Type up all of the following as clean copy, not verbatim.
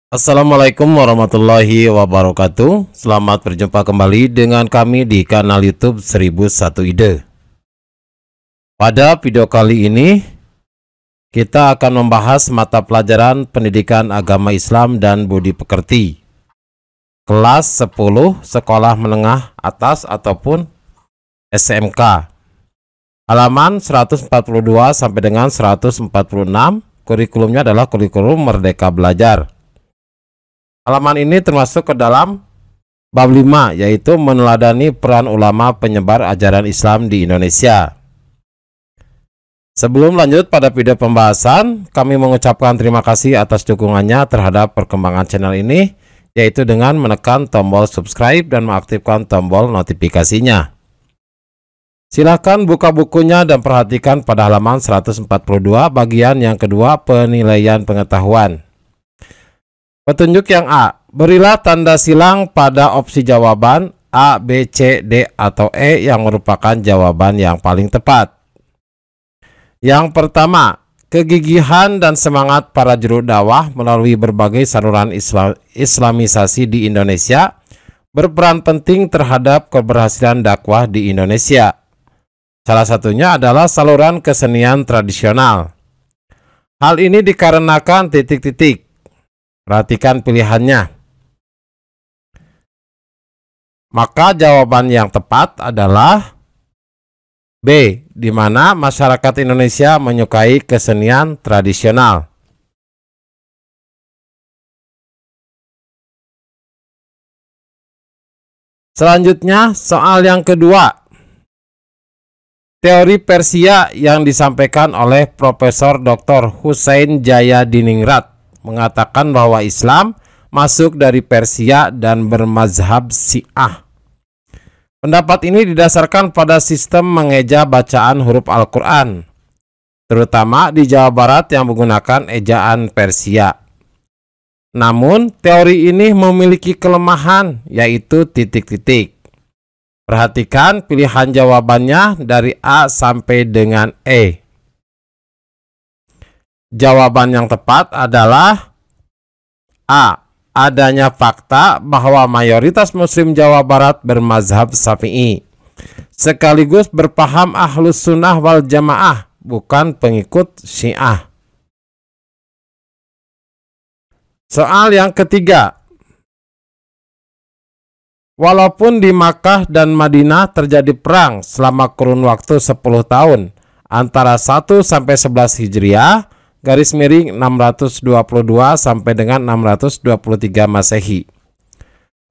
Assalamualaikum warahmatullahi wabarakatuh. Selamat berjumpa kembali dengan kami di kanal YouTube 1001 Ide. Pada video kali ini kita akan membahas mata pelajaran Pendidikan Agama Islam dan Budi Pekerti kelas 10 Sekolah Menengah Atas ataupun SMK. Halaman 142 sampai dengan 146. Kurikulumnya adalah kurikulum Merdeka Belajar. Halaman ini termasuk ke dalam bab 5, yaitu meneladani peran ulama penyebar ajaran Islam di Indonesia. Sebelum lanjut pada video pembahasan, kami mengucapkan terima kasih atas dukungannya terhadap perkembangan channel ini, yaitu dengan menekan tombol subscribe dan mengaktifkan tombol notifikasinya. Silakan buka bukunya dan perhatikan pada halaman 142 bagian yang kedua, penilaian pengetahuan. Petunjuk yang A, berilah tanda silang pada opsi jawaban A, B, C, D, atau E yang merupakan jawaban yang paling tepat. Yang pertama, kegigihan dan semangat para juru dakwah melalui berbagai saluran islamisasi di Indonesia berperan penting terhadap keberhasilan dakwah di Indonesia. Salah satunya adalah saluran kesenian tradisional. Hal ini dikarenakan titik-titik. Perhatikan pilihannya. Maka jawaban yang tepat adalah B, di mana masyarakat Indonesia menyukai kesenian tradisional. Selanjutnya, soal yang kedua. Teori Persia yang disampaikan oleh Profesor Dr. Husein Jayadiningrat mengatakan bahwa Islam masuk dari Persia dan bermazhab Syiah. Pendapat ini didasarkan pada sistem mengeja bacaan huruf Al-Quran, terutama di Jawa Barat yang menggunakan ejaan Persia. Namun, teori ini memiliki kelemahan, yaitu titik-titik. Perhatikan pilihan jawabannya dari A sampai dengan E. Jawaban yang tepat adalah A. Adanya fakta bahwa mayoritas Muslim Jawa Barat bermazhab Syafi'i, sekaligus berpaham Ahlus Sunnah wal Jamaah, bukan pengikut Syiah. Soal yang ketiga. Walaupun di Makkah dan Madinah terjadi perang selama kurun waktu 10 tahun antara 1 sampai 11 Hijriah, garis miring 622 sampai dengan 623 Masehi.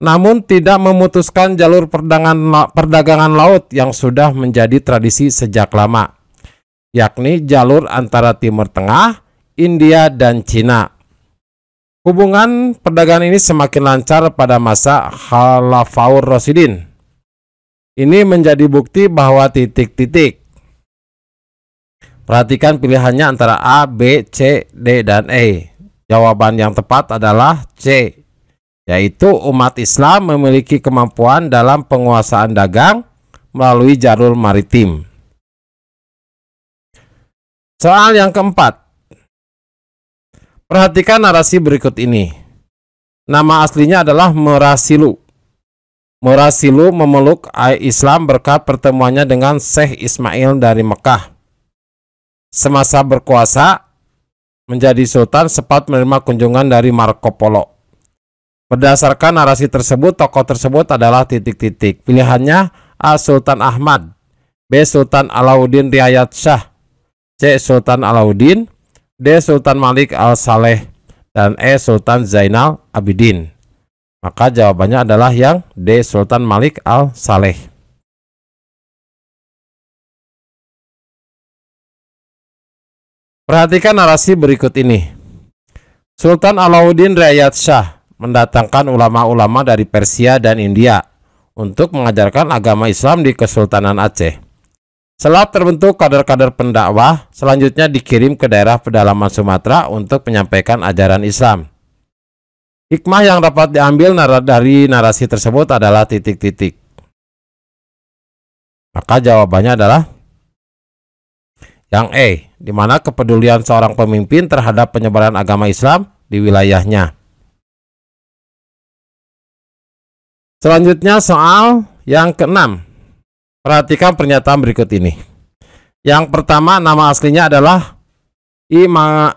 Namun tidak memutuskan jalur perdagangan laut yang sudah menjadi tradisi sejak lama, yakni jalur antara Timur Tengah, India, dan Cina. Hubungan perdagangan ini semakin lancar pada masa Khalafaur Rasyidin. Ini menjadi bukti bahwa titik-titik. Perhatikan pilihannya antara A, B, C, D, dan E. Jawaban yang tepat adalah C, yaitu umat Islam memiliki kemampuan dalam penguasaan dagang melalui jalur maritim. Soal yang keempat. Perhatikan narasi berikut ini. Nama aslinya adalah Murasilu. Murasilu memeluk Islam berkat pertemuannya dengan Syekh Ismail dari Mekah. Semasa berkuasa menjadi sultan, sempat menerima kunjungan dari Marco Polo. Berdasarkan narasi tersebut, tokoh tersebut adalah titik-titik. Pilihannya A. Sultan Ahmad, B. Sultan Alauddin Riayat Shah, C. Sultan Alauddin, D. Sultan Malik Al-Saleh, dan E. Sultan Zainal Abidin. Maka jawabannya adalah yang D. Sultan Malik Al-Saleh. Perhatikan narasi berikut ini. Sultan Alauddin Riayat Shah mendatangkan ulama-ulama dari Persia dan India untuk mengajarkan agama Islam di Kesultanan Aceh. Setelah terbentuk kader-kader pendakwah, selanjutnya dikirim ke daerah pedalaman Sumatera untuk menyampaikan ajaran Islam. Hikmah yang dapat diambil dari narasi tersebut adalah titik-titik. Maka jawabannya adalah yang E, di mana kepedulian seorang pemimpin terhadap penyebaran agama Islam di wilayahnya. Selanjutnya soal yang keenam. Perhatikan pernyataan berikut ini. Yang pertama, nama aslinya adalah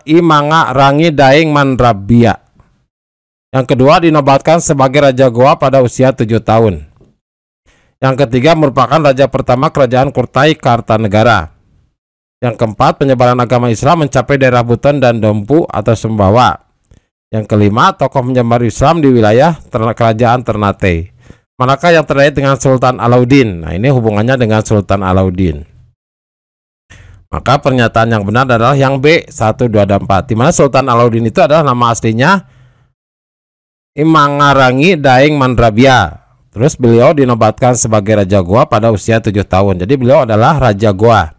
Imanga Rangi Daeng Mandrabia. Yang kedua, dinobatkan sebagai Raja Goa pada usia 7 tahun. Yang ketiga, merupakan raja pertama kerajaan Kurtai Kartanegara. Yang keempat, penyebaran agama Islam mencapai daerah Buton dan Dompu atau Sumbawa. Yang kelima, tokoh menyebar Islam di wilayah kerajaan Ternate. Manakah yang terkait dengan Sultan Alauddin? Nah, ini hubungannya dengan Sultan Alauddin. Maka pernyataan yang benar adalah yang B, 1, 2, dan 4. Di mana Sultan Alauddin itu adalah nama aslinya Imangarangi Daeng Mandrabia. Terus beliau dinobatkan sebagai Raja Goa pada usia 7 tahun. Jadi beliau adalah Raja Goa.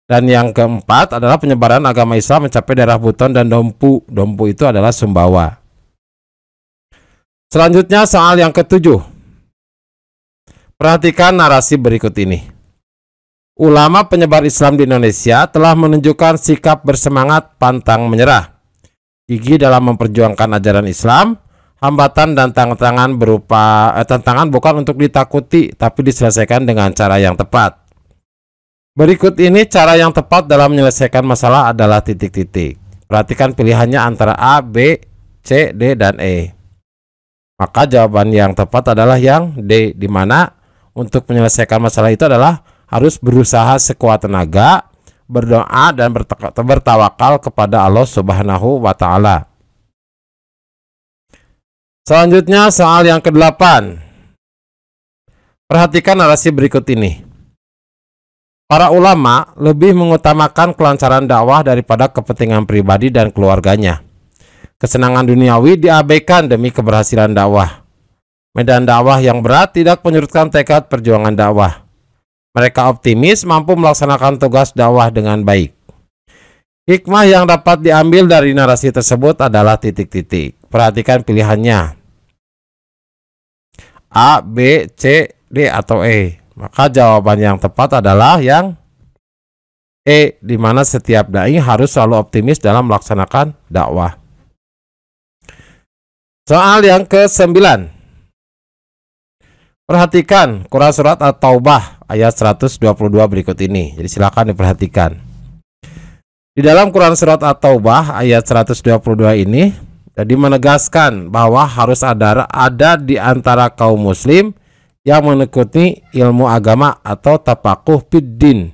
Dan yang keempat adalah penyebaran agama Islam mencapai daerah Buton dan Dompu. Dompu itu adalah Sumbawa. Selanjutnya soal yang ketujuh. Perhatikan narasi berikut ini. Ulama penyebar Islam di Indonesia telah menunjukkan sikap bersemangat pantang menyerah, gigih dalam memperjuangkan ajaran Islam. Hambatan dan tantangan bukan untuk ditakuti, tapi diselesaikan dengan cara yang tepat. Berikut ini cara yang tepat dalam menyelesaikan masalah adalah titik-titik. Perhatikan pilihannya antara A, B, C, D, dan E. Maka jawaban yang tepat adalah yang D, di mana untuk menyelesaikan masalah itu adalah harus berusaha sekuat tenaga, berdoa dan bertawakal kepada Allah Subhanahu wa Ta'ala. Selanjutnya soal yang ke-8. Perhatikan narasi berikut ini. Para ulama lebih mengutamakan kelancaran dakwah daripada kepentingan pribadi dan keluarganya. Kesenangan duniawi diabaikan demi keberhasilan dakwah. Medan dakwah yang berat tidak menyurutkan tekad perjuangan dakwah. Mereka optimis mampu melaksanakan tugas dakwah dengan baik. Hikmah yang dapat diambil dari narasi tersebut adalah titik-titik. Perhatikan pilihannya. A, B, C, D, atau E. Maka jawaban yang tepat adalah yang E, di mana setiap dai harus selalu optimis dalam melaksanakan dakwah. Soal yang ke-9. Perhatikan Quran Surat At-Taubah ayat 122 berikut ini. Jadi silakan diperhatikan. Di dalam Quran Surat At-Taubah ayat 122 ini jadi menegaskan bahwa harus ada di antara kaum muslim yang menekuni ilmu agama atau tafaquh fiddin.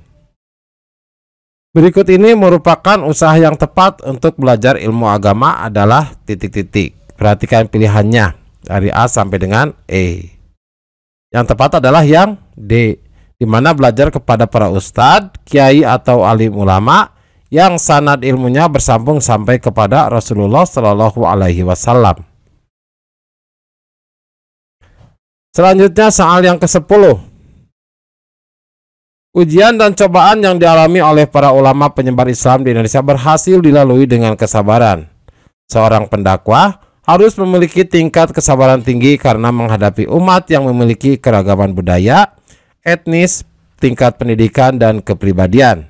Berikut ini merupakan usaha yang tepat untuk belajar ilmu agama adalah titik-titik. Perhatikan pilihannya dari A sampai dengan E. Yang tepat adalah yang D, di mana belajar kepada para ustadz, kiai atau alim ulama yang sanad ilmunya bersambung sampai kepada Rasulullah Shallallahu Alaihi Wasallam. Selanjutnya soal yang ke-10. Ujian dan cobaan yang dialami oleh para ulama penyebar Islam di Indonesia berhasil dilalui dengan kesabaran. Seorang pendakwah harus memiliki tingkat kesabaran tinggi karena menghadapi umat yang memiliki keragaman budaya, etnis, tingkat pendidikan, dan kepribadian.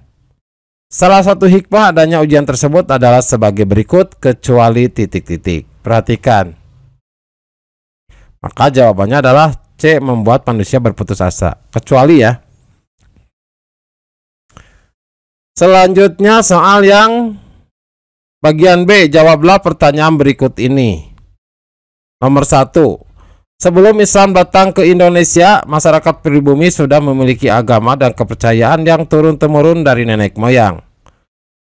Salah satu hikmah adanya ujian tersebut adalah sebagai berikut, kecuali titik-titik. Perhatikan. Maka jawabannya adalah C, membuat manusia berputus asa. Kecuali ya. Selanjutnya soal yang bagian B, jawablah pertanyaan berikut ini. Nomor 1. Sebelum Islam datang ke Indonesia, masyarakat pribumi sudah memiliki agama dan kepercayaan yang turun-temurun dari nenek moyang.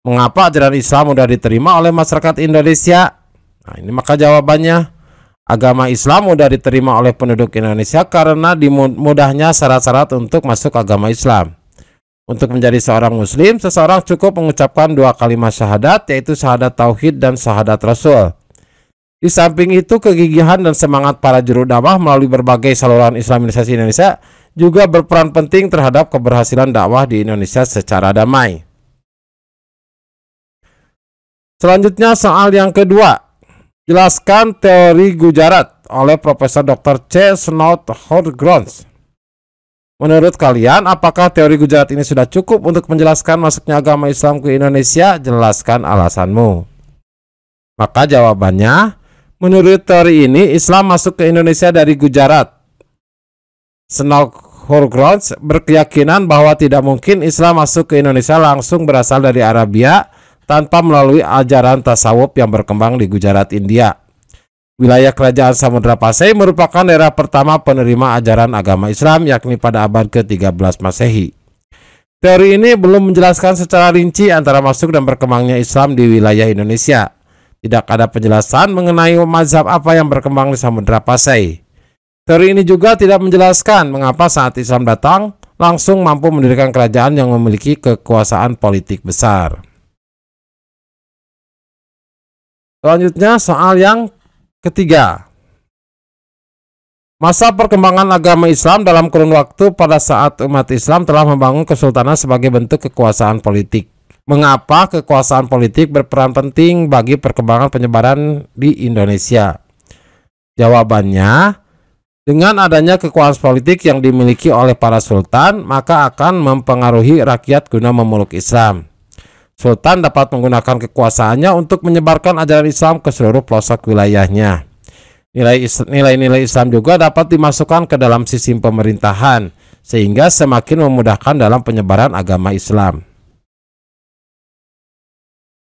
Mengapa ajaran Islam mudah diterima oleh masyarakat Indonesia? Nah, ini maka jawabannya, agama Islam mudah diterima oleh penduduk Indonesia karena dimudahnya syarat-syarat untuk masuk agama Islam. Untuk menjadi seorang muslim, seseorang cukup mengucapkan 2 kalimat syahadat, yaitu syahadat tauhid dan syahadat rasul. Di samping itu, kegigihan dan semangat para juru dakwah melalui berbagai saluran Islamisasi Indonesia juga berperan penting terhadap keberhasilan dakwah di Indonesia secara damai. Selanjutnya soal yang kedua. Jelaskan teori Gujarat oleh Profesor Dr. C. Snout Horgrons. Menurut kalian, apakah teori Gujarat ini sudah cukup untuk menjelaskan masuknya agama Islam ke Indonesia? Jelaskan alasanmu. Maka jawabannya, Menurut teori ini, Islam masuk ke Indonesia dari Gujarat. Snodgrass berkeyakinan bahwa tidak mungkin Islam masuk ke Indonesia langsung berasal dari Arabia tanpa melalui ajaran tasawuf yang berkembang di Gujarat, India. Wilayah Kerajaan Samudra Pasai merupakan daerah pertama penerima ajaran agama Islam, yakni pada abad ke-13 Masehi. Teori ini belum menjelaskan secara rinci antara masuk dan berkembangnya Islam di wilayah Indonesia. Tidak ada penjelasan mengenai mazhab apa yang berkembang di Samudra Pasai. Teori ini juga tidak menjelaskan mengapa saat Islam datang, langsung mampu mendirikan kerajaan yang memiliki kekuasaan politik besar. Selanjutnya soal yang ketiga, masa perkembangan agama Islam dalam kurun waktu pada saat umat Islam telah membangun kesultanan sebagai bentuk kekuasaan politik. Mengapa kekuasaan politik berperan penting bagi perkembangan penyebaran di Indonesia? Jawabannya, dengan adanya kekuasaan politik yang dimiliki oleh para sultan, maka akan mempengaruhi rakyat guna memeluk Islam. Sultan dapat menggunakan kekuasaannya untuk menyebarkan ajaran Islam ke seluruh pelosok wilayahnya. Nilai-nilai Islam juga dapat dimasukkan ke dalam sistem pemerintahan, sehingga semakin memudahkan dalam penyebaran agama Islam.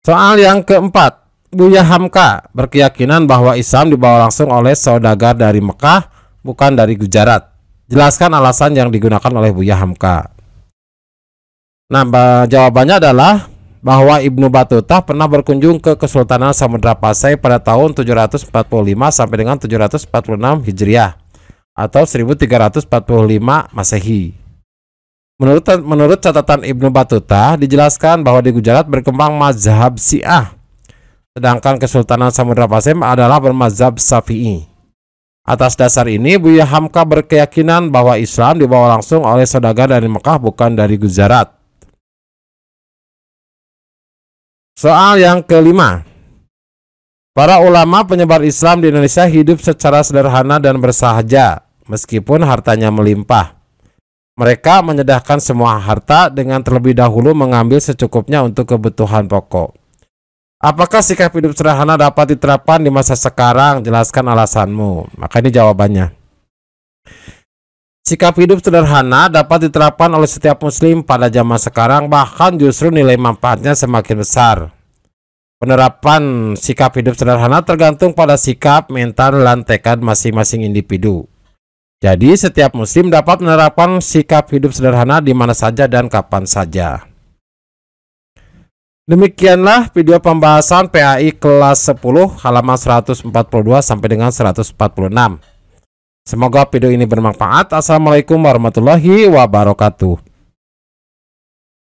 Soal yang keempat, Buya Hamka berkeyakinan bahwa Islam dibawa langsung oleh saudagar dari Mekah, bukan dari Gujarat. Jelaskan alasan yang digunakan oleh Buya Hamka. Nah, jawabannya adalah bahwa Ibnu Battuta pernah berkunjung ke Kesultanan Samudra Pasai pada tahun 745 sampai dengan 746 Hijriah atau 1345 Masehi. Menurut catatan Ibnu Battuta, dijelaskan bahwa di Gujarat berkembang mazhab Syiah, sedangkan Kesultanan Samudra Pasai adalah bermazhab Syafi'i. Atas dasar ini, Buya Hamka berkeyakinan bahwa Islam dibawa langsung oleh saudagar dari Mekah, bukan dari Gujarat. Soal yang kelima, para ulama penyebar Islam di Indonesia hidup secara sederhana dan bersahaja, meskipun hartanya melimpah. Mereka menyedekahkan semua harta dengan terlebih dahulu mengambil secukupnya untuk kebutuhan pokok. Apakah sikap hidup sederhana dapat diterapkan di masa sekarang? Jelaskan alasanmu. Maka ini jawabannya. Sikap hidup sederhana dapat diterapkan oleh setiap muslim pada zaman sekarang, bahkan justru nilai manfaatnya semakin besar. Penerapan sikap hidup sederhana tergantung pada sikap, mental, dan tekad masing-masing individu. Jadi setiap muslim dapat menerapkan sikap hidup sederhana di mana saja dan kapan saja. Demikianlah video pembahasan PAI kelas 10 halaman 142 sampai dengan 146. Semoga video ini bermanfaat. Assalamualaikum warahmatullahi wabarakatuh.